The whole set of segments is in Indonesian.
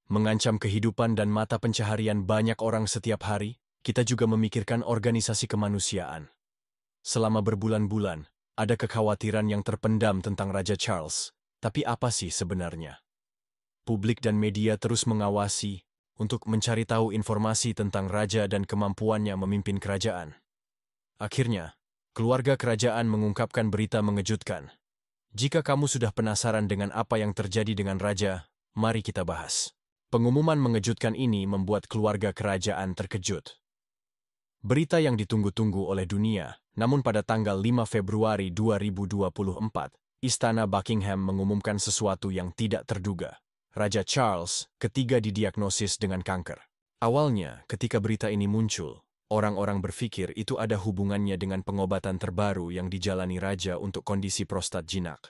mengancam kehidupan dan mata pencaharian banyak orang setiap hari, kita juga memikirkan organisasi kemanusiaan. Selama berbulan-bulan, ada kekhawatiran yang terpendam tentang Raja Charles. Tapi apa sih sebenarnya? Publik dan media terus mengawasi untuk mencari tahu informasi tentang raja dan kemampuannya memimpin kerajaan. Akhirnya, keluarga kerajaan mengungkapkan berita mengejutkan. Jika kamu sudah penasaran dengan apa yang terjadi dengan raja, mari kita bahas. Pengumuman mengejutkan ini membuat keluarga kerajaan terkejut. Berita yang ditunggu-tunggu oleh dunia, namun pada tanggal 5 Februari 2024, Istana Buckingham mengumumkan sesuatu yang tidak terduga. Raja Charles ketiga didiagnosis dengan kanker. Awalnya, ketika berita ini muncul, orang-orang berpikir itu ada hubungannya dengan pengobatan terbaru yang dijalani raja untuk kondisi prostat jinak.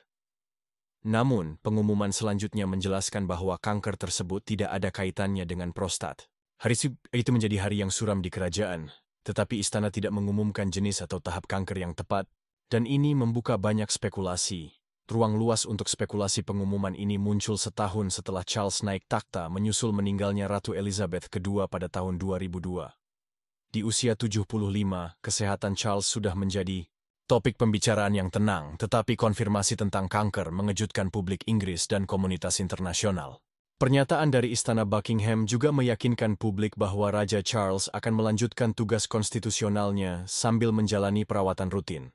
Namun, pengumuman selanjutnya menjelaskan bahwa kanker tersebut tidak ada kaitannya dengan prostat. Hari itu menjadi hari yang suram di kerajaan, tetapi istana tidak mengumumkan jenis atau tahap kanker yang tepat, dan ini membuka banyak spekulasi. Ruang luas untuk spekulasi pengumuman ini muncul setahun setelah Charles naik takhta menyusul meninggalnya Ratu Elizabeth II pada tahun 2002. Di usia 75, kesehatan Charles sudah menjadi topik pembicaraan yang tenang, tetapi konfirmasi tentang kanker mengejutkan publik Inggris dan komunitas internasional. Pernyataan dari Istana Buckingham juga meyakinkan publik bahwa Raja Charles akan melanjutkan tugas konstitusionalnya sambil menjalani perawatan rutin.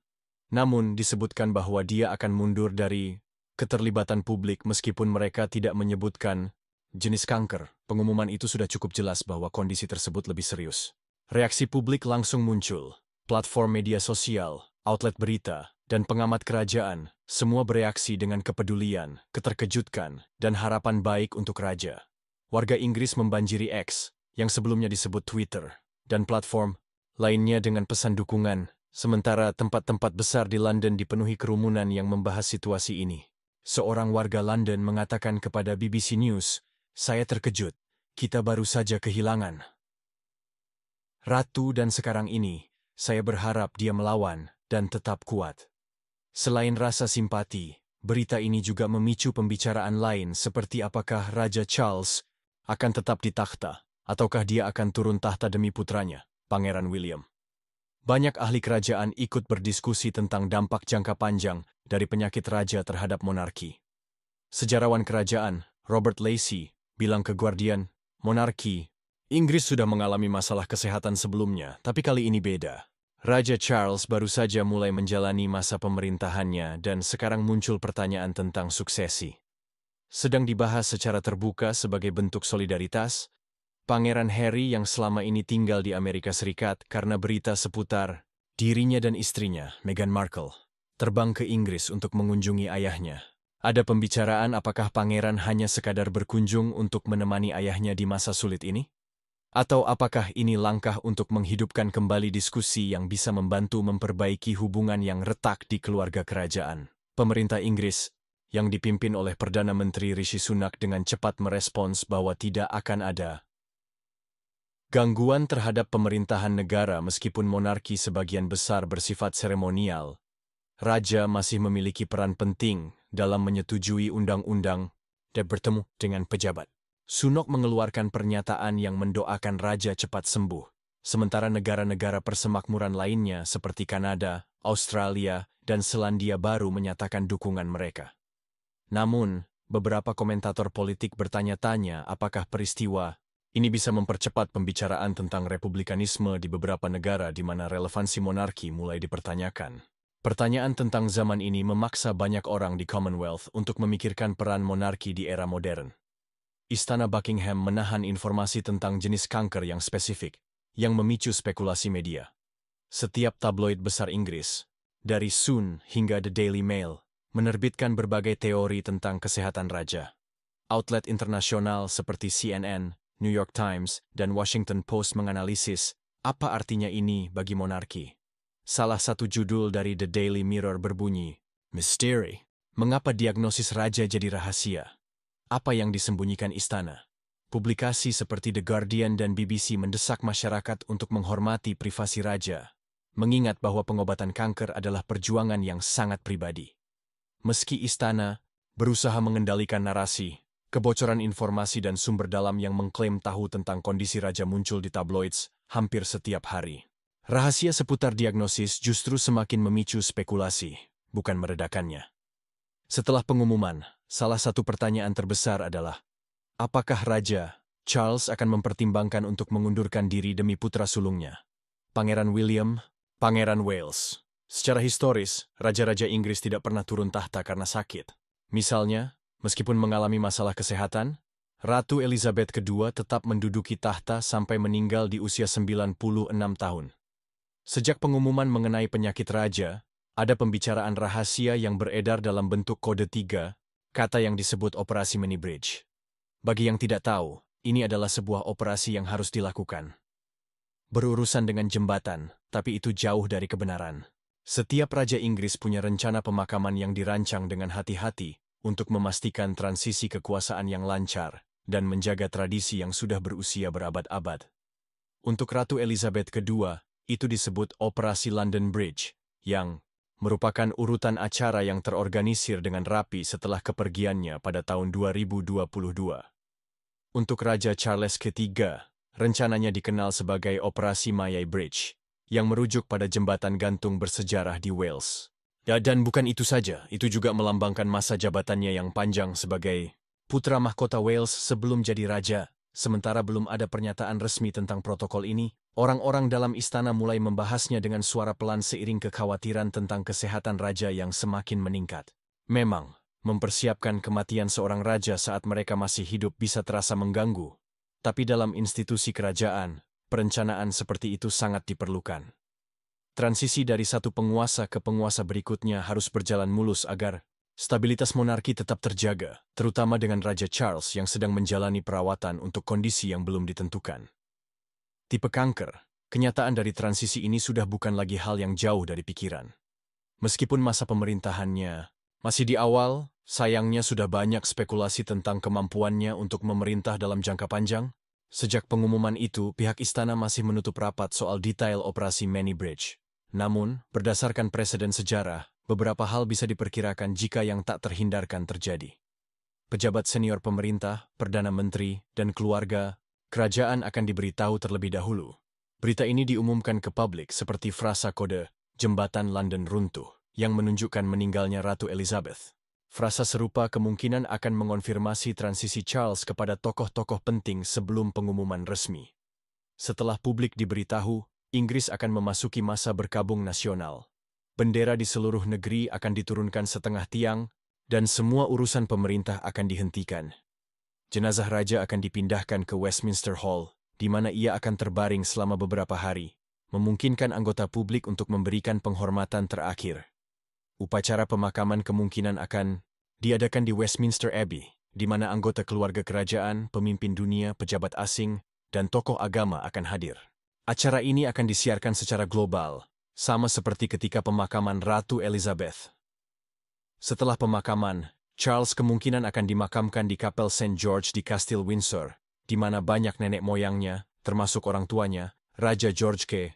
Namun, disebutkan bahwa dia akan mundur dari keterlibatan publik meskipun mereka tidak menyebutkan jenis kanker. Pengumuman itu sudah cukup jelas bahwa kondisi tersebut lebih serius. Reaksi publik langsung muncul. Platform media sosial, outlet berita, dan pengamat kerajaan, semua bereaksi dengan kepedulian, keterkejutkan, dan harapan baik untuk raja. Warga Inggris membanjiri X, yang sebelumnya disebut Twitter, dan platform lainnya dengan pesan dukungan. Sementara tempat-tempat besar di London dipenuhi kerumunan yang membahas situasi ini. Seorang warga London mengatakan kepada BBC News, "Saya terkejut, kita baru saja kehilangan ratu dan sekarang ini, saya berharap dia melawan dan tetap kuat." Selain rasa simpati, berita ini juga memicu pembicaraan lain seperti apakah Raja Charles akan tetap di takhta, ataukah dia akan turun tahta demi putranya, Pangeran William. Banyak ahli kerajaan ikut berdiskusi tentang dampak jangka panjang dari penyakit raja terhadap monarki. Sejarawan kerajaan, Robert Lacey, bilang ke Guardian, monarki Inggris sudah mengalami masalah kesehatan sebelumnya, tapi kali ini beda. Raja Charles baru saja mulai menjalani masa pemerintahannya dan sekarang muncul pertanyaan tentang suksesi. Sedang dibahas secara terbuka sebagai bentuk solidaritas, Pangeran Harry yang selama ini tinggal di Amerika Serikat karena berita seputar dirinya dan istrinya, Meghan Markle, terbang ke Inggris untuk mengunjungi ayahnya. Ada pembicaraan apakah pangeran hanya sekadar berkunjung untuk menemani ayahnya di masa sulit ini? Atau apakah ini langkah untuk menghidupkan kembali diskusi yang bisa membantu memperbaiki hubungan yang retak di keluarga kerajaan? Pemerintah Inggris, yang dipimpin oleh Perdana Menteri Rishi Sunak dengan cepat merespons bahwa tidak akan ada gangguan terhadap pemerintahan negara meskipun monarki sebagian besar bersifat seremonial. Raja masih memiliki peran penting dalam menyetujui undang-undang dan bertemu dengan pejabat. Sunak mengeluarkan pernyataan yang mendoakan raja cepat sembuh, sementara negara-negara persemakmuran lainnya seperti Kanada, Australia, dan Selandia Baru menyatakan dukungan mereka. Namun, beberapa komentator politik bertanya-tanya apakah peristiwa ini bisa mempercepat pembicaraan tentang republikanisme di beberapa negara di mana relevansi monarki mulai dipertanyakan. Pertanyaan tentang zaman ini memaksa banyak orang di Commonwealth untuk memikirkan peran monarki di era modern. Istana Buckingham menahan informasi tentang jenis kanker yang spesifik, yang memicu spekulasi media. Setiap tabloid besar Inggris, dari Sun hingga The Daily Mail, menerbitkan berbagai teori tentang kesehatan raja. Outlet internasional seperti CNN, New York Times, dan Washington Post menganalisis apa artinya ini bagi monarki. Salah satu judul dari The Daily Mirror berbunyi, "Misteri, mengapa diagnosis raja jadi rahasia? Apa yang disembunyikan istana?" Publikasi seperti The Guardian dan BBC mendesak masyarakat untuk menghormati privasi raja, mengingat bahwa pengobatan kanker adalah perjuangan yang sangat pribadi. Meski istana berusaha mengendalikan narasi, Kebocoran informasi dan sumber dalam yang mengklaim tahu tentang kondisi raja muncul di tabloids hampir setiap hari. Rahasia seputar diagnosis justru semakin memicu spekulasi, bukan meredakannya. Setelah pengumuman, salah satu pertanyaan terbesar adalah, apakah Raja Charles akan mempertimbangkan untuk mengundurkan diri demi putra sulungnya, Pangeran William, Pangeran Wales? Secara historis, raja-raja Inggris tidak pernah turun tahta karena sakit. Misalnya, meskipun mengalami masalah kesehatan, Ratu Elizabeth II tetap menduduki tahta sampai meninggal di usia 96 tahun. Sejak pengumuman mengenai penyakit raja, ada pembicaraan rahasia yang beredar dalam bentuk kode 3, kata yang disebut Operasi Many Bridge. Bagi yang tidak tahu, ini adalah sebuah operasi yang harus dilakukan. Berurusan dengan jembatan, tapi itu jauh dari kebenaran. Setiap raja Inggris punya rencana pemakaman yang dirancang dengan hati-hati untuk memastikan transisi kekuasaan yang lancar dan menjaga tradisi yang sudah berusia berabad-abad. Untuk Ratu Elizabeth II, itu disebut Operasi London Bridge, yang merupakan urutan acara yang terorganisir dengan rapi setelah kepergiannya pada tahun 2022. Untuk Raja Charles III, rencananya dikenal sebagai Operasi Mayay Bridge, yang merujuk pada jembatan gantung bersejarah di Wales. Ya, dan bukan itu saja, itu juga melambangkan masa jabatannya yang panjang sebagai putra mahkota Wales sebelum jadi raja. Sementara belum ada pernyataan resmi tentang protokol ini, orang-orang dalam istana mulai membahasnya dengan suara pelan seiring kekhawatiran tentang kesehatan raja yang semakin meningkat. Memang, mempersiapkan kematian seorang raja saat mereka masih hidup bisa terasa mengganggu, tapi dalam institusi kerajaan, perencanaan seperti itu sangat diperlukan. Transisi dari satu penguasa ke penguasa berikutnya harus berjalan mulus agar stabilitas monarki tetap terjaga, terutama dengan Raja Charles yang sedang menjalani perawatan untuk kondisi yang belum ditentukan. Tipe kanker, kenyataan dari transisi ini sudah bukan lagi hal yang jauh dari pikiran. Meskipun masa pemerintahannya masih di awal, sayangnya sudah banyak spekulasi tentang kemampuannya untuk memerintah dalam jangka panjang. Sejak pengumuman itu, pihak istana masih menutup rapat soal detail operasi Many Bridge. Namun, berdasarkan preseden sejarah, beberapa hal bisa diperkirakan jika yang tak terhindarkan terjadi. Pejabat senior pemerintah, Perdana Menteri, dan keluarga kerajaan akan diberitahu terlebih dahulu. Berita ini diumumkan ke publik seperti frasa kode jembatan London runtuh, yang menunjukkan meninggalnya Ratu Elizabeth. Frasa serupa kemungkinan akan mengonfirmasi transisi Charles kepada tokoh-tokoh penting sebelum pengumuman resmi. Setelah publik diberitahu, Inggris akan memasuki masa berkabung nasional. Bendera di seluruh negeri akan diturunkan setengah tiang, dan semua urusan pemerintah akan dihentikan. Jenazah raja akan dipindahkan ke Westminster Hall, di mana ia akan terbaring selama beberapa hari, memungkinkan anggota publik untuk memberikan penghormatan terakhir. Upacara pemakaman kemungkinan akan diadakan di Westminster Abbey, di mana anggota keluarga kerajaan, pemimpin dunia, pejabat asing, dan tokoh agama akan hadir. Acara ini akan disiarkan secara global, sama seperti ketika pemakaman Ratu Elizabeth. Setelah pemakaman, Charles kemungkinan akan dimakamkan di Kapel St. George di Kastil Windsor, di mana banyak nenek moyangnya, termasuk orang tuanya, Raja George V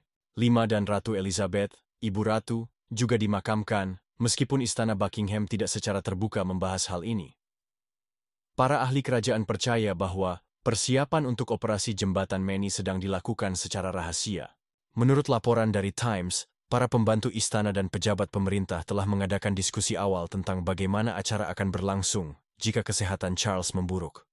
dan Ratu Elizabeth, Ibu Ratu, juga dimakamkan, meskipun Istana Buckingham tidak secara terbuka membahas hal ini. Para ahli kerajaan percaya bahwa persiapan untuk operasi jembatan Many sedang dilakukan secara rahasia. Menurut laporan dari Times, para pembantu istana dan pejabat pemerintah telah mengadakan diskusi awal tentang bagaimana acara akan berlangsung jika kesehatan Charles memburuk.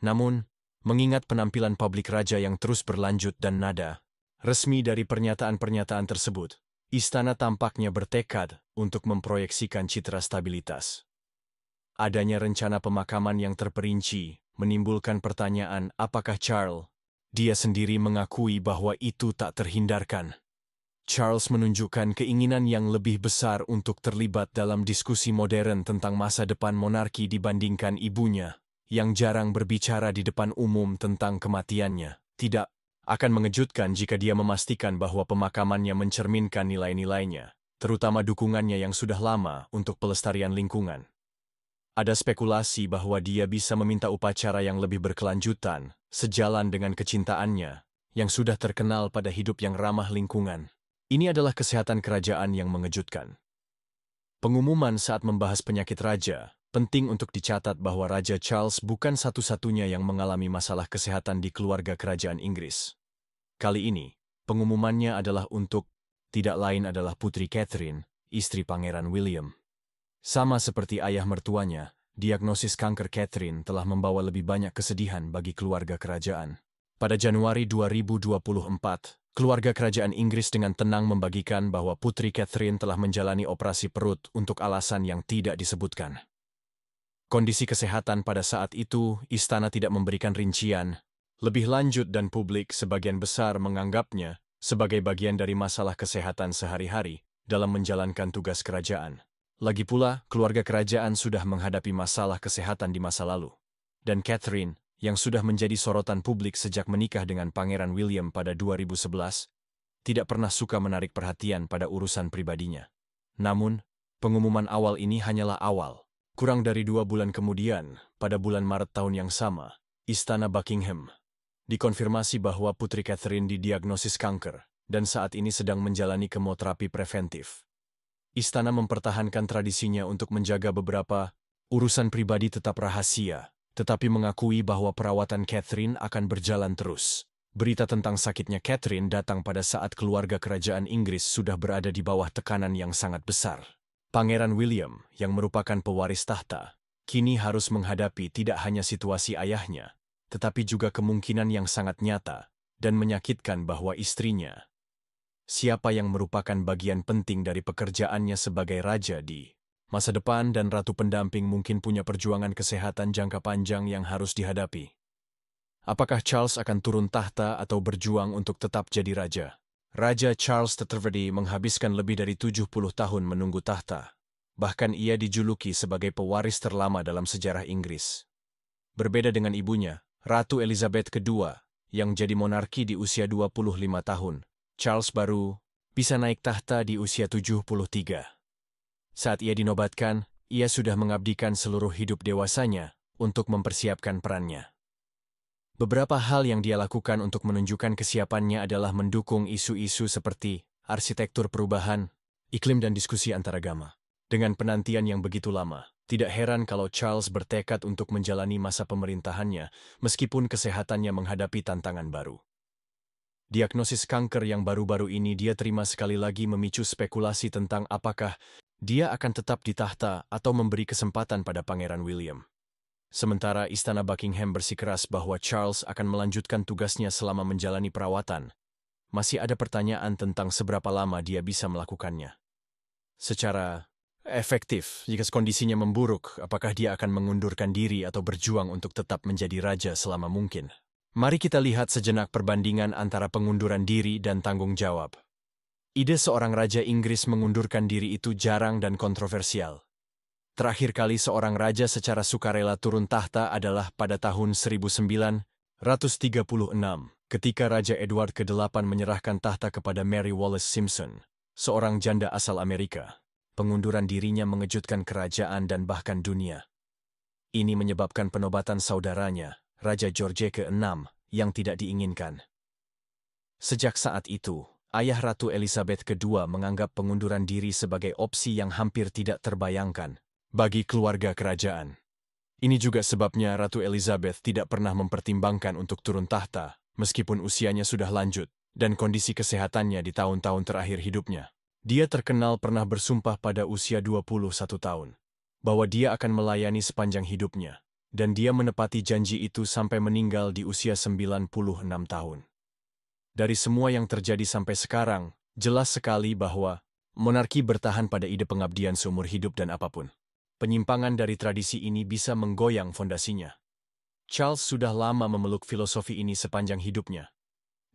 Namun, mengingat penampilan publik raja yang terus berlanjut dan nada resmi dari pernyataan-pernyataan tersebut, istana tampaknya bertekad untuk memproyeksikan citra stabilitas. Adanya rencana pemakaman yang terperinci menimbulkan pertanyaan apakah dia sendiri mengakui bahwa itu tak terhindarkan. Charles menunjukkan keinginan yang lebih besar untuk terlibat dalam diskusi modern tentang masa depan monarki dibandingkan ibunya, yang jarang berbicara di depan umum tentang kematiannya. Tidak akan mengejutkan jika dia memastikan bahwa pemakamannya mencerminkan nilai-nilainya, terutama dukungannya yang sudah lama untuk pelestarian lingkungan. Ada spekulasi bahwa dia bisa meminta upacara yang lebih berkelanjutan, sejalan dengan kecintaannya, yang sudah terkenal pada hidup yang ramah lingkungan. Ini adalah kesehatan kerajaan yang mengejutkan. Pengumuman saat membahas penyakit raja Penting untuk dicatat bahwa Raja Charles bukan satu-satunya yang mengalami masalah kesehatan di keluarga kerajaan Inggris. Kali ini, pengumumannya adalah untuk tidak lain adalah Putri Catherine, istri Pangeran William. Sama seperti ayah mertuanya, diagnosis kanker Catherine telah membawa lebih banyak kesedihan bagi keluarga kerajaan. Pada Januari 2024, keluarga kerajaan Inggris dengan tenang membagikan bahwa Putri Catherine telah menjalani operasi perut untuk alasan yang tidak disebutkan. Kondisi kesehatan pada saat itu, istana tidak memberikan rincian lebih lanjut dan publik sebagian besar menganggapnya sebagai bagian dari masalah kesehatan sehari-hari dalam menjalankan tugas kerajaan. Lagi pula, keluarga kerajaan sudah menghadapi masalah kesehatan di masa lalu. Dan Catherine, yang sudah menjadi sorotan publik sejak menikah dengan Pangeran William pada 2011, tidak pernah suka menarik perhatian pada urusan pribadinya. Namun, pengumuman awal ini hanyalah awal. Kurang dari 2 bulan kemudian, pada bulan Maret tahun yang sama, Istana Buckingham dikonfirmasi bahwa Putri Catherine didiagnosis kanker dan saat ini sedang menjalani kemoterapi preventif. Istana mempertahankan tradisinya untuk menjaga beberapa urusan pribadi tetap rahasia, tetapi mengakui bahwa perawatan Catherine akan berjalan terus. Berita tentang sakitnya Catherine datang pada saat keluarga kerajaan Inggris sudah berada di bawah tekanan yang sangat besar. Pangeran William, yang merupakan pewaris tahta, kini harus menghadapi tidak hanya situasi ayahnya, tetapi juga kemungkinan yang sangat nyata dan menyakitkan bahwa istrinya, siapa yang merupakan bagian penting dari pekerjaannya sebagai raja di masa depan dan ratu pendamping mungkin punya perjuangan kesehatan jangka panjang yang harus dihadapi. Apakah Charles akan turun tahta atau berjuang untuk tetap jadi raja? Raja Charles III menghabiskan lebih dari 70 tahun menunggu tahta. Bahkan ia dijuluki sebagai pewaris terlama dalam sejarah Inggris. Berbeda dengan ibunya, Ratu Elizabeth II, yang jadi monarki di usia 25 tahun, Charles baru bisa naik tahta di usia 73. Saat ia dinobatkan, ia sudah mengabdikan seluruh hidup dewasanya untuk mempersiapkan perannya. Beberapa hal yang dia lakukan untuk menunjukkan kesiapannya adalah mendukung isu-isu seperti arsitektur perubahan, iklim dan diskusi antaragama. Dengan penantian yang begitu lama, tidak heran kalau Charles bertekad untuk menjalani masa pemerintahannya meskipun kesehatannya menghadapi tantangan baru. Diagnosis kanker yang baru-baru ini dia terima sekali lagi memicu spekulasi tentang apakah dia akan tetap di tahta atau memberi kesempatan pada Pangeran William. Sementara Istana Buckingham bersikeras bahwa Charles akan melanjutkan tugasnya selama menjalani perawatan, masih ada pertanyaan tentang seberapa lama dia bisa melakukannya. Secara efektif, jika kondisinya memburuk, apakah dia akan mengundurkan diri atau berjuang untuk tetap menjadi raja selama mungkin? Mari kita lihat sejenak perbandingan antara pengunduran diri dan tanggung jawab. Ide seorang raja Inggris mengundurkan diri itu jarang dan kontroversial. Terakhir kali seorang raja secara sukarela turun tahta adalah pada tahun 1936, ketika Raja Edward ke-8 menyerahkan tahta kepada Mary Wallace Simpson, seorang janda asal Amerika. Pengunduran dirinya mengejutkan kerajaan dan bahkan dunia. Ini menyebabkan penobatan saudaranya, Raja George ke-6, yang tidak diinginkan. Sejak saat itu, ayah Ratu Elizabeth II menganggap pengunduran diri sebagai opsi yang hampir tidak terbayangkan bagi keluarga kerajaan. Ini juga sebabnya Ratu Elizabeth tidak pernah mempertimbangkan untuk turun tahta, meskipun usianya sudah lanjut, dan kondisi kesehatannya di tahun-tahun terakhir hidupnya. Dia terkenal pernah bersumpah pada usia 21 tahun, bahwa dia akan melayani sepanjang hidupnya, dan dia menepati janji itu sampai meninggal di usia 96 tahun. Dari semua yang terjadi sampai sekarang, jelas sekali bahwa monarki bertahan pada ide pengabdian seumur hidup dan apapun. Penyimpangan dari tradisi ini bisa menggoyang fondasinya. Charles sudah lama memeluk filosofi ini sepanjang hidupnya.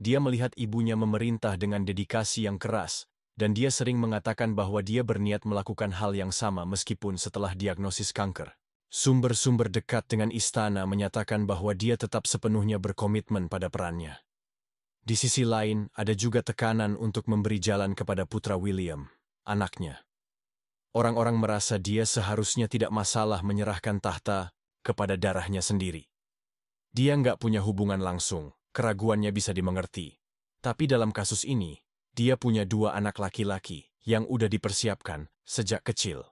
Dia melihat ibunya memerintah dengan dedikasi yang keras, dan dia sering mengatakan bahwa dia berniat melakukan hal yang sama meskipun setelah diagnosis kanker. Sumber-sumber dekat dengan istana menyatakan bahwa dia tetap sepenuhnya berkomitmen pada perannya. Di sisi lain, ada juga tekanan untuk memberi jalan kepada putra William, anaknya. Orang-orang merasa dia seharusnya tidak masalah menyerahkan tahta kepada darahnya sendiri. Dia nggak punya hubungan langsung, keraguannya bisa dimengerti. Tapi dalam kasus ini, dia punya 2 anak laki-laki yang udah dipersiapkan sejak kecil.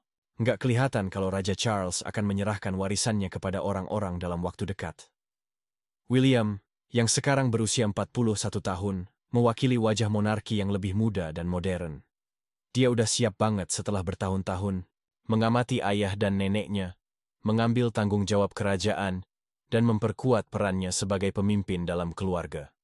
Nggak kelihatan kalau Raja Charles akan menyerahkan warisannya kepada orang-orang dalam waktu dekat. William, yang sekarang berusia 41 tahun, mewakili wajah monarki yang lebih muda dan modern. Dia udah siap banget setelah bertahun-tahun mengamati ayah dan neneknya, mengambil tanggung jawab kerajaan, dan memperkuat perannya sebagai pemimpin dalam keluarga.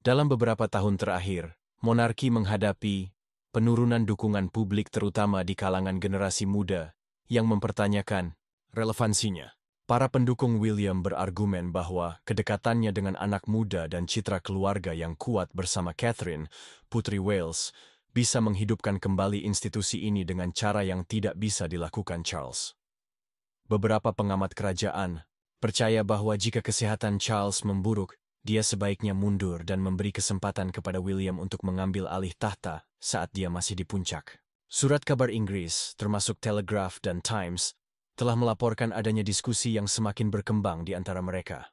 Dalam beberapa tahun terakhir, monarki menghadapi penurunan dukungan publik terutama di kalangan generasi muda yang mempertanyakan relevansinya. Para pendukung William berargumen bahwa kedekatannya dengan anak muda dan citra keluarga yang kuat bersama Catherine, Putri Wales, bisa menghidupkan kembali institusi ini dengan cara yang tidak bisa dilakukan Charles. Beberapa pengamat kerajaan percaya bahwa jika kesehatan Charles memburuk, dia sebaiknya mundur dan memberi kesempatan kepada William untuk mengambil alih tahta saat dia masih di puncak. Surat kabar Inggris, termasuk Telegraph dan Times, telah melaporkan adanya diskusi yang semakin berkembang di antara mereka.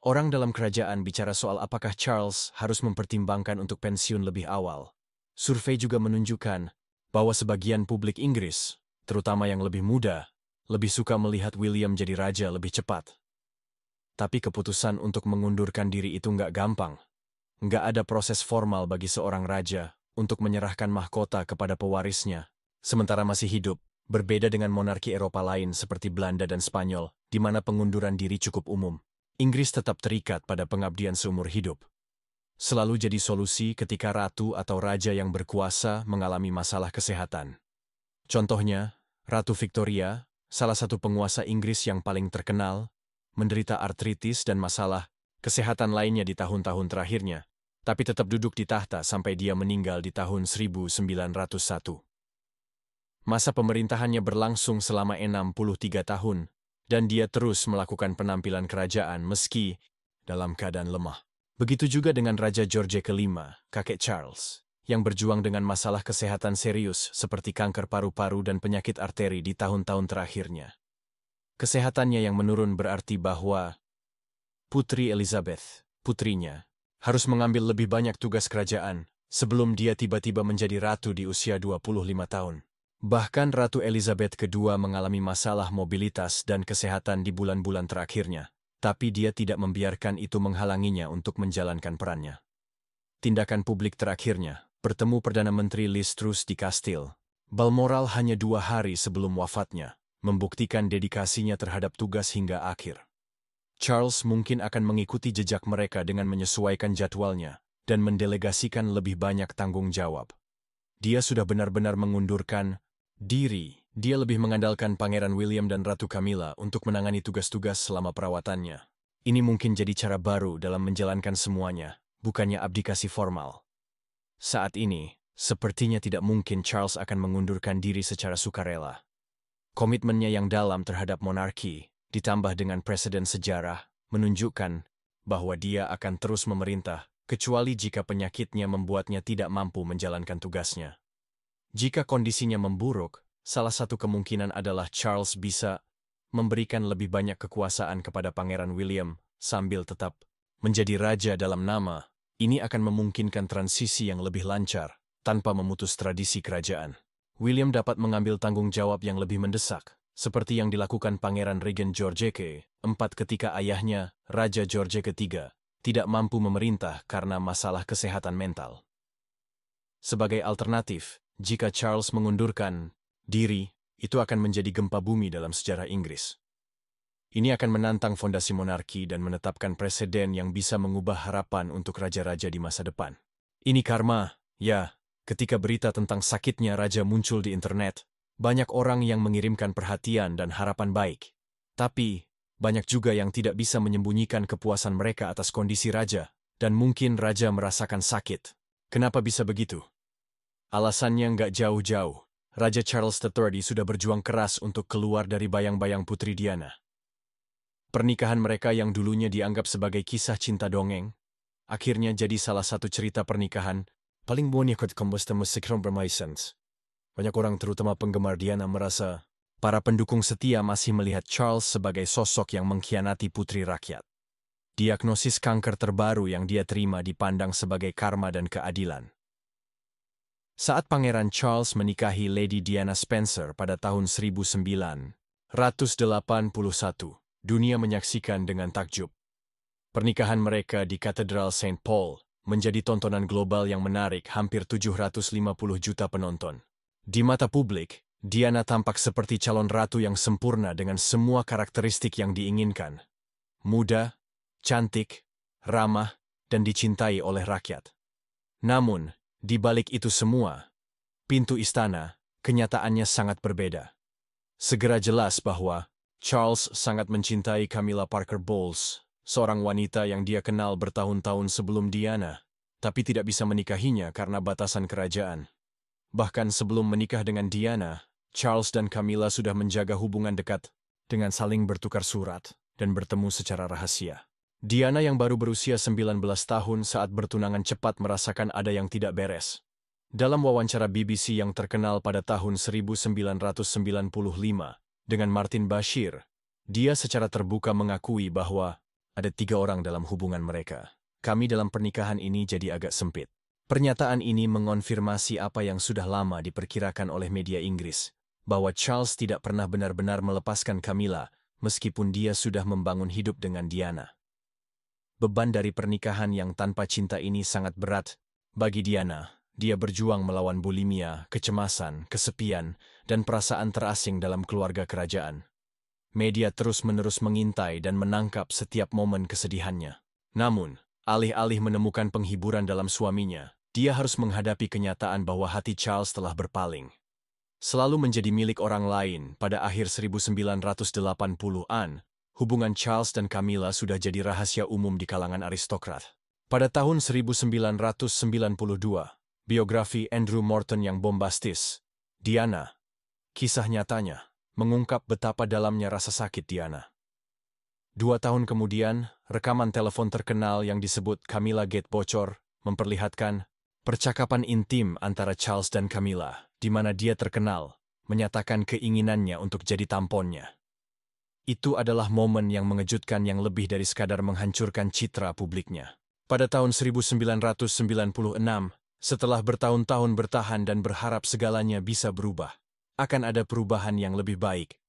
Orang dalam kerajaan bicara soal apakah Charles harus mempertimbangkan untuk pensiun lebih awal. Survei juga menunjukkan bahwa sebagian publik Inggris, terutama yang lebih muda, lebih suka melihat William jadi raja lebih cepat. Tapi keputusan untuk mengundurkan diri itu nggak gampang. Nggak ada proses formal bagi seorang raja untuk menyerahkan mahkota kepada pewarisnya, sementara masih hidup, berbeda dengan monarki Eropa lain seperti Belanda dan Spanyol, di mana pengunduran diri cukup umum. Inggris tetap terikat pada pengabdian seumur hidup. Selalu jadi solusi ketika ratu atau raja yang berkuasa mengalami masalah kesehatan. Contohnya, Ratu Victoria, salah satu penguasa Inggris yang paling terkenal, menderita artritis dan masalah kesehatan lainnya di tahun-tahun terakhirnya, tapi tetap duduk di tahta sampai dia meninggal di tahun 1901. Masa pemerintahannya berlangsung selama 63 tahun, dan dia terus melakukan penampilan kerajaan meski dalam keadaan lemah. Begitu juga dengan Raja George kelima, kakek Charles, yang berjuang dengan masalah kesehatan serius seperti kanker paru-paru dan penyakit arteri di tahun-tahun terakhirnya. Kesehatannya yang menurun berarti bahwa Putri Elizabeth, putrinya, harus mengambil lebih banyak tugas kerajaan sebelum dia tiba-tiba menjadi ratu di usia 25 tahun. Bahkan Ratu Elizabeth II mengalami masalah mobilitas dan kesehatan di bulan-bulan terakhirnya. Tapi dia tidak membiarkan itu menghalanginya untuk menjalankan perannya. Tindakan publik terakhirnya, bertemu Perdana Menteri Liz Truss di Kastil Balmoral hanya 2 hari sebelum wafatnya, membuktikan dedikasinya terhadap tugas hingga akhir. Charles mungkin akan mengikuti jejak mereka dengan menyesuaikan jadwalnya dan mendelegasikan lebih banyak tanggung jawab. Dia sudah benar-benar mengundurkan diri. Dia lebih mengandalkan Pangeran William dan Ratu Camilla untuk menangani tugas-tugas selama perawatannya. Ini mungkin jadi cara baru dalam menjalankan semuanya, bukannya abdikasi formal. Saat ini, sepertinya tidak mungkin Charles akan mengundurkan diri secara sukarela. Komitmennya yang dalam terhadap monarki, ditambah dengan presiden sejarah, menunjukkan bahwa dia akan terus memerintah, kecuali jika penyakitnya membuatnya tidak mampu menjalankan tugasnya. Jika kondisinya memburuk, salah satu kemungkinan adalah Charles bisa memberikan lebih banyak kekuasaan kepada Pangeran William sambil tetap menjadi raja dalam nama. Ini akan memungkinkan transisi yang lebih lancar tanpa memutus tradisi kerajaan. William dapat mengambil tanggung jawab yang lebih mendesak, seperti yang dilakukan Pangeran Regent George IV ketika ayahnya, Raja George III, tidak mampu memerintah karena masalah kesehatan mental. Sebagai alternatif, jika Charles mengundurkan diri, itu akan menjadi gempa bumi dalam sejarah Inggris. Ini akan menantang fondasi monarki dan menetapkan preseden yang bisa mengubah harapan untuk raja-raja di masa depan. Ini karma, ya, ketika berita tentang sakitnya raja muncul di internet, banyak orang yang mengirimkan perhatian dan harapan baik. Tapi, banyak juga yang tidak bisa menyembunyikan kepuasan mereka atas kondisi raja, dan mungkin raja merasakan sakit. Kenapa bisa begitu? Alasannya nggak jauh-jauh. Raja Charles III sudah berjuang keras untuk keluar dari bayang-bayang Putri Diana. Pernikahan mereka yang dulunya dianggap sebagai kisah cinta dongeng, akhirnya jadi salah satu cerita pernikahan paling banyak musik bermaisans. Banyak orang terutama penggemar Diana merasa para pendukung setia masih melihat Charles sebagai sosok yang mengkhianati putri rakyat. Diagnosis kanker terbaru yang dia terima dipandang sebagai karma dan keadilan. Saat Pangeran Charles menikahi Lady Diana Spencer pada tahun 1981, dunia menyaksikan dengan takjub. Pernikahan mereka di Katedral St. Paul menjadi tontonan global yang menarik hampir 750 juta penonton. Di mata publik, Diana tampak seperti calon ratu yang sempurna dengan semua karakteristik yang diinginkan. Muda, cantik, ramah, dan dicintai oleh rakyat. Namun, di balik itu semua, pintu istana, kenyataannya sangat berbeda. Segera jelas bahwa Charles sangat mencintai Camilla Parker Bowles, seorang wanita yang dia kenal bertahun-tahun sebelum Diana, tapi tidak bisa menikahinya karena batasan kerajaan. Bahkan sebelum menikah dengan Diana, Charles dan Camilla sudah menjaga hubungan dekat dengan saling bertukar surat dan bertemu secara rahasia. Diana yang baru berusia 19 tahun saat bertunangan cepat merasakan ada yang tidak beres. Dalam wawancara BBC yang terkenal pada tahun 1995 dengan Martin Bashir, dia secara terbuka mengakui bahwa ada 3 orang dalam hubungan mereka. Kami dalam pernikahan ini jadi agak sempit. Pernyataan ini mengonfirmasi apa yang sudah lama diperkirakan oleh media Inggris, bahwa Charles tidak pernah benar-benar melepaskan Camilla meskipun dia sudah membangun hidup dengan Diana. Beban dari pernikahan yang tanpa cinta ini sangat berat bagi Diana. Dia berjuang melawan bulimia, kecemasan, kesepian, dan perasaan terasing dalam keluarga kerajaan. Media terus-menerus mengintai dan menangkap setiap momen kesedihannya. Namun, alih-alih menemukan penghiburan dalam suaminya, dia harus menghadapi kenyataan bahwa hati Charles telah berpaling. Selalu menjadi milik orang lain, pada akhir 1980-an, hubungan Charles dan Camilla sudah jadi rahasia umum di kalangan aristokrat. Pada tahun 1992, biografi Andrew Morton yang bombastis, Diana, kisah nyatanya, mengungkap betapa dalamnya rasa sakit Diana. 2 tahun kemudian, rekaman telepon terkenal yang disebut Camilla Gate bocor, memperlihatkan percakapan intim antara Charles dan Camilla, di mana dia terkenal, menyatakan keinginannya untuk jadi tamponnya. Itu adalah momen yang mengejutkan yang lebih dari sekadar menghancurkan citra publiknya. Pada tahun 1996, setelah bertahun-tahun bertahan dan berharap segalanya bisa berubah, akan ada perubahan yang lebih baik.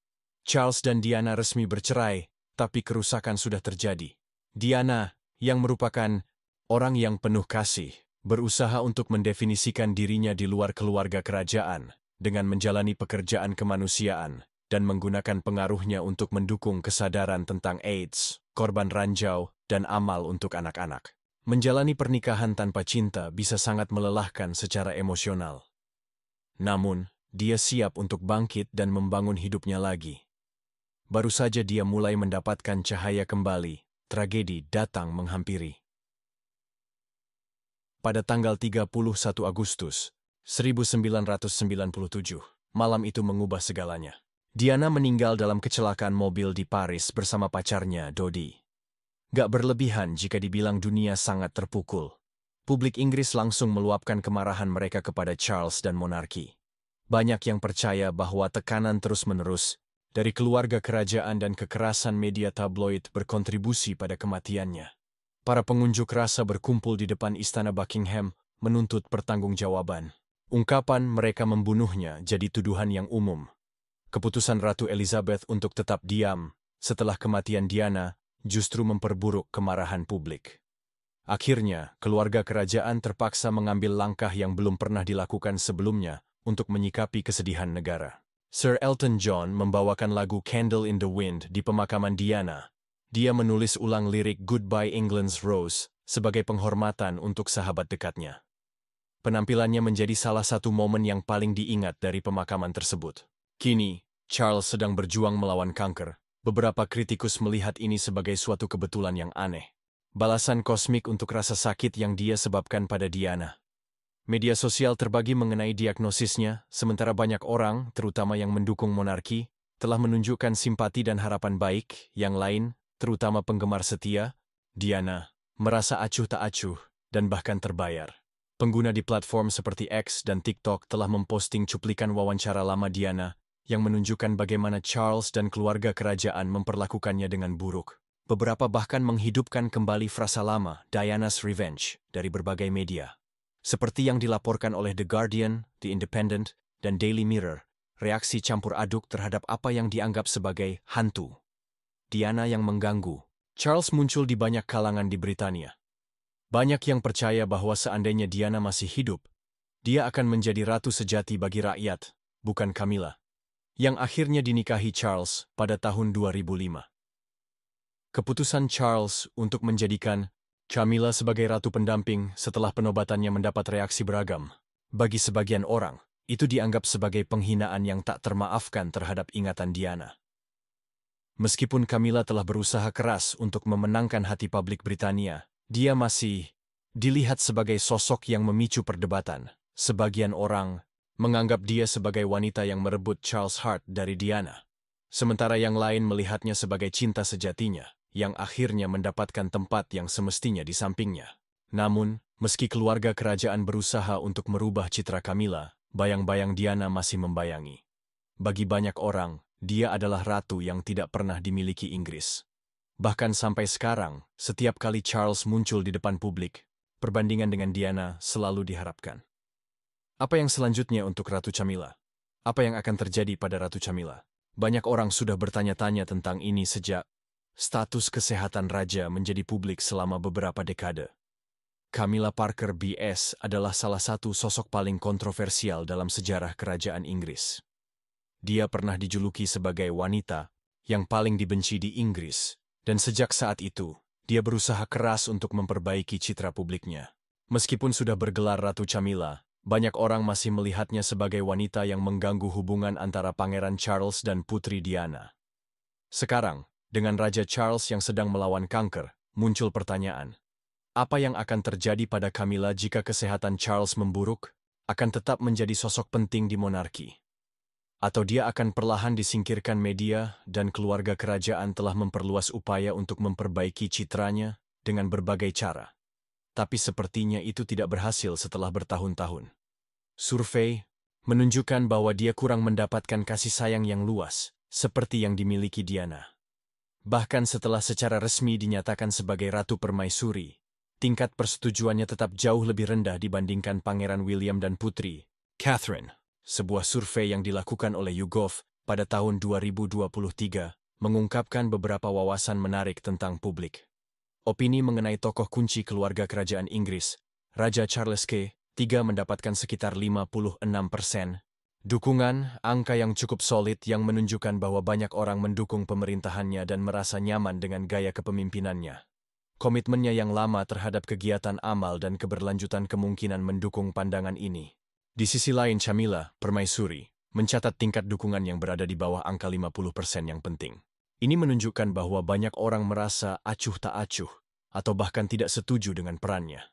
Charles dan Diana resmi bercerai, tapi kerusakan sudah terjadi. Diana, yang merupakan orang yang penuh kasih, berusaha untuk mendefinisikan dirinya di luar keluarga kerajaan, dengan menjalani pekerjaan kemanusiaan, dan menggunakan pengaruhnya untuk mendukung kesadaran tentang AIDS, korban ranjau, dan amal untuk anak-anak. Menjalani pernikahan tanpa cinta bisa sangat melelahkan secara emosional. Namun, dia siap untuk bangkit dan membangun hidupnya lagi. Baru saja dia mulai mendapatkan cahaya kembali, tragedi datang menghampiri. Pada tanggal 31 Agustus 1997, malam itu mengubah segalanya. Diana meninggal dalam kecelakaan mobil di Paris bersama pacarnya, Dodi. Gak berlebihan jika dibilang dunia sangat terpukul. Publik Inggris langsung meluapkan kemarahan mereka kepada Charles dan monarki. Banyak yang percaya bahwa tekanan terus-menerus dari keluarga kerajaan dan kekerasan media tabloid berkontribusi pada kematiannya. Para pengunjuk rasa berkumpul di depan Istana Buckingham menuntut pertanggungjawaban. Ungkapan mereka membunuhnya jadi tuduhan yang umum. Keputusan Ratu Elizabeth untuk tetap diam setelah kematian Diana justru memperburuk kemarahan publik. Akhirnya, keluarga kerajaan terpaksa mengambil langkah yang belum pernah dilakukan sebelumnya untuk menyikapi kesedihan negara. Sir Elton John membawakan lagu Candle in the Wind di pemakaman Diana. Dia menulis ulang lirik Goodbye England's Rose sebagai penghormatan untuk sahabat dekatnya. Penampilannya menjadi salah satu momen yang paling diingat dari pemakaman tersebut. Kini, Charles sedang berjuang melawan kanker. Beberapa kritikus melihat ini sebagai suatu kebetulan yang aneh. Balasan kosmik untuk rasa sakit yang dia sebabkan pada Diana. Media sosial terbagi mengenai diagnosisnya, sementara banyak orang, terutama yang mendukung monarki, telah menunjukkan simpati dan harapan baik. Yang lain, terutama penggemar setia, Diana, merasa acuh tak acuh, dan bahkan terbayar. Pengguna di platform seperti X dan TikTok telah memposting cuplikan wawancara lama Diana, yang menunjukkan bagaimana Charles dan keluarga kerajaan memperlakukannya dengan buruk. Beberapa bahkan menghidupkan kembali frasa lama, Diana's Revenge, dari berbagai media. Seperti yang dilaporkan oleh The Guardian, The Independent, dan Daily Mirror, reaksi campur aduk terhadap apa yang dianggap sebagai hantu Diana yang mengganggu Charles muncul di banyak kalangan di Britania. Banyak yang percaya bahwa seandainya Diana masih hidup, dia akan menjadi ratu sejati bagi rakyat, bukan Camilla, yang akhirnya dinikahi Charles pada tahun 2005. Keputusan Charles untuk menjadikan Camilla sebagai ratu pendamping setelah penobatannya mendapat reaksi beragam. Bagi sebagian orang, itu dianggap sebagai penghinaan yang tak termaafkan terhadap ingatan Diana. Meskipun Camilla telah berusaha keras untuk memenangkan hati publik Britania, dia masih dilihat sebagai sosok yang memicu perdebatan. Sebagian orang menganggap dia sebagai wanita yang merebut Charles' heart dari Diana, sementara yang lain melihatnya sebagai cinta sejatinya, yang akhirnya mendapatkan tempat yang semestinya di sampingnya. Namun, meski keluarga kerajaan berusaha untuk merubah citra Camilla, bayang-bayang Diana masih membayangi. Bagi banyak orang, dia adalah ratu yang tidak pernah dimiliki Inggris. Bahkan sampai sekarang, setiap kali Charles muncul di depan publik, perbandingan dengan Diana selalu diharapkan. Apa yang selanjutnya untuk Ratu Camilla? Apa yang akan terjadi pada Ratu Camilla? Banyak orang sudah bertanya-tanya tentang ini sejak status kesehatan raja menjadi publik selama beberapa dekade. Camilla Parker BS adalah salah satu sosok paling kontroversial dalam sejarah kerajaan Inggris. Dia pernah dijuluki sebagai wanita yang paling dibenci di Inggris, dan sejak saat itu, dia berusaha keras untuk memperbaiki citra publiknya. Meskipun sudah bergelar Ratu Camilla, banyak orang masih melihatnya sebagai wanita yang mengganggu hubungan antara Pangeran Charles dan Putri Diana. Sekarang, dengan Raja Charles yang sedang melawan kanker, muncul pertanyaan. Apa yang akan terjadi pada Camilla jika kesehatan Charles memburuk? Akan tetap menjadi sosok penting di monarki? Atau dia akan perlahan disingkirkan media dan keluarga kerajaan telah memperluas upaya untuk memperbaiki citranya dengan berbagai cara? Tapi sepertinya itu tidak berhasil setelah bertahun-tahun. Survei menunjukkan bahwa dia kurang mendapatkan kasih sayang yang luas, seperti yang dimiliki Diana. Bahkan setelah secara resmi dinyatakan sebagai Ratu Permaisuri, tingkat persetujuannya tetap jauh lebih rendah dibandingkan Pangeran William dan Putri Catherine. Sebuah survei yang dilakukan oleh YouGov pada tahun 2023 mengungkapkan beberapa wawasan menarik tentang publik. Opini mengenai tokoh kunci keluarga kerajaan Inggris, Raja Charles III mendapatkan sekitar 56%. Dukungan, angka yang cukup solid yang menunjukkan bahwa banyak orang mendukung pemerintahannya dan merasa nyaman dengan gaya kepemimpinannya. Komitmennya yang lama terhadap kegiatan amal dan keberlanjutan kemungkinan mendukung pandangan ini. Di sisi lain Camilla, Permaisuri, mencatat tingkat dukungan yang berada di bawah angka 50% yang penting. Ini menunjukkan bahwa banyak orang merasa acuh tak acuh, atau bahkan tidak setuju dengan perannya.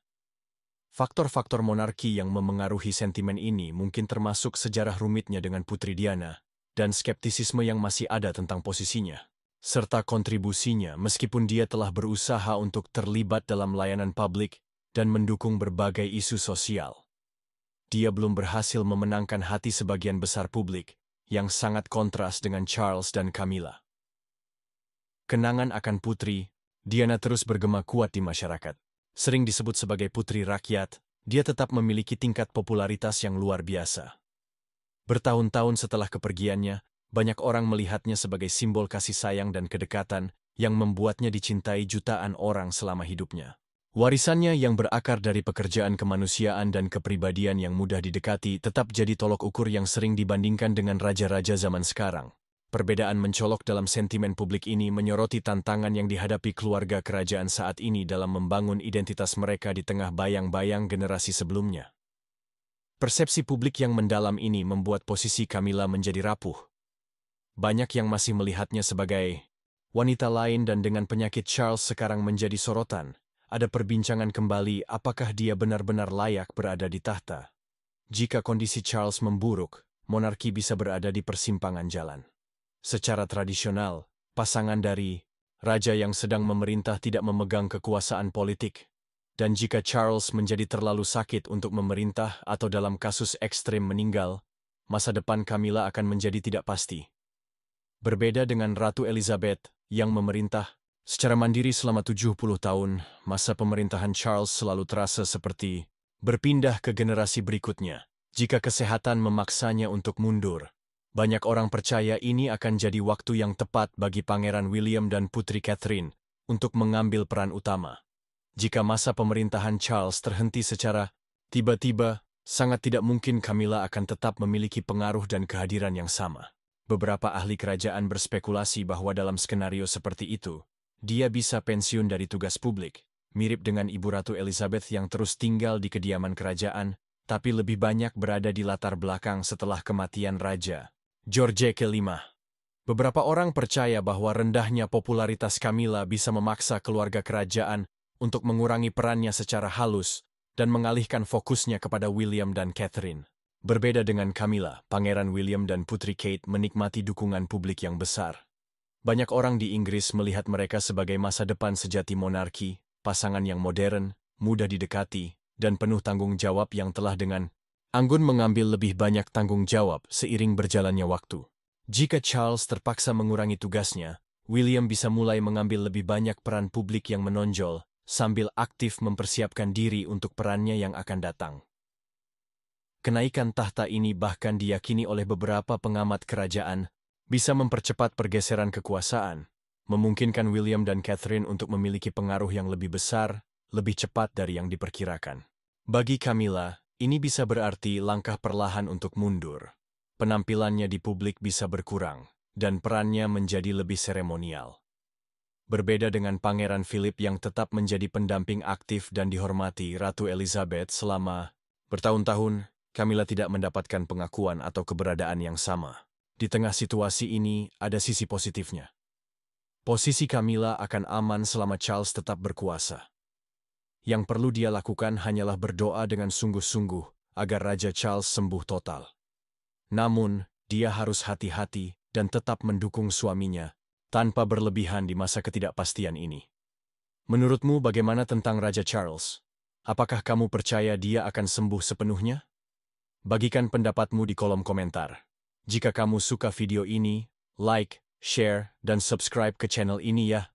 Faktor-faktor monarki yang memengaruhi sentimen ini mungkin termasuk sejarah rumitnya dengan Putri Diana, dan skeptisisme yang masih ada tentang posisinya, serta kontribusinya meskipun dia telah berusaha untuk terlibat dalam layanan publik dan mendukung berbagai isu sosial. Dia belum berhasil memenangkan hati sebagian besar publik, yang sangat kontras dengan Charles dan Camilla. Kenangan akan Putri Diana terus bergema kuat di masyarakat. Sering disebut sebagai putri rakyat, dia tetap memiliki tingkat popularitas yang luar biasa. Bertahun-tahun setelah kepergiannya, banyak orang melihatnya sebagai simbol kasih sayang dan kedekatan yang membuatnya dicintai jutaan orang selama hidupnya. Warisannya yang berakar dari pekerjaan kemanusiaan dan kepribadian yang mudah didekati tetap jadi tolok ukur yang sering dibandingkan dengan raja-raja zaman sekarang. Perbedaan mencolok dalam sentimen publik ini menyoroti tantangan yang dihadapi keluarga kerajaan saat ini dalam membangun identitas mereka di tengah bayang-bayang generasi sebelumnya. Persepsi publik yang mendalam ini membuat posisi Camilla menjadi rapuh. Banyak yang masih melihatnya sebagai wanita lain dan dengan penyakit Charles sekarang menjadi sorotan. Ada perbincangan kembali apakah dia benar-benar layak berada di tahta. Jika kondisi Charles memburuk, monarki bisa berada di persimpangan jalan. Secara tradisional, pasangan dari raja yang sedang memerintah tidak memegang kekuasaan politik. Dan jika Charles menjadi terlalu sakit untuk memerintah atau dalam kasus ekstrem meninggal, masa depan Camilla akan menjadi tidak pasti. Berbeda dengan Ratu Elizabeth yang memerintah secara mandiri selama 70 tahun, masa pemerintahan Charles selalu terasa seperti berpindah ke generasi berikutnya. Jika kesehatan memaksanya untuk mundur, banyak orang percaya ini akan jadi waktu yang tepat bagi Pangeran William dan Putri Catherine untuk mengambil peran utama. Jika masa pemerintahan Charles terhenti secara tiba-tiba, sangat tidak mungkin Camilla akan tetap memiliki pengaruh dan kehadiran yang sama. Beberapa ahli kerajaan berspekulasi bahwa dalam skenario seperti itu, dia bisa pensiun dari tugas publik, mirip dengan Ibu Ratu Elizabeth yang terus tinggal di kediaman kerajaan, tapi lebih banyak berada di latar belakang setelah kematian Raja George kelima. Beberapa orang percaya bahwa rendahnya popularitas Camilla bisa memaksa keluarga kerajaan untuk mengurangi perannya secara halus dan mengalihkan fokusnya kepada William dan Catherine. Berbeda dengan Camilla, Pangeran William dan Putri Kate menikmati dukungan publik yang besar. Banyak orang di Inggris melihat mereka sebagai masa depan sejati monarki, pasangan yang modern, mudah didekati, dan penuh tanggung jawab yang telah dengan anggun mengambil lebih banyak tanggung jawab seiring berjalannya waktu. Jika Charles terpaksa mengurangi tugasnya, William bisa mulai mengambil lebih banyak peran publik yang menonjol, sambil aktif mempersiapkan diri untuk perannya yang akan datang. Kenaikan tahta ini bahkan diyakini oleh beberapa pengamat kerajaan bisa mempercepat pergeseran kekuasaan, memungkinkan William dan Catherine untuk memiliki pengaruh yang lebih besar, lebih cepat dari yang diperkirakan. Bagi Camilla, ini bisa berarti langkah perlahan untuk mundur. Penampilannya di publik bisa berkurang, dan perannya menjadi lebih seremonial. Berbeda dengan Pangeran Philip yang tetap menjadi pendamping aktif dan dihormati Ratu Elizabeth selama bertahun-tahun, Camilla tidak mendapatkan pengakuan atau keberadaan yang sama. Di tengah situasi ini, ada sisi positifnya. Posisi Camilla akan aman selama Charles tetap berkuasa. Yang perlu dia lakukan hanyalah berdoa dengan sungguh-sungguh agar Raja Charles sembuh total. Namun, dia harus hati-hati dan tetap mendukung suaminya, tanpa berlebihan di masa ketidakpastian ini. Menurutmu bagaimana tentang Raja Charles? Apakah kamu percaya dia akan sembuh sepenuhnya? Bagikan pendapatmu di kolom komentar. Jika kamu suka video ini, like, share, dan subscribe ke channel ini ya.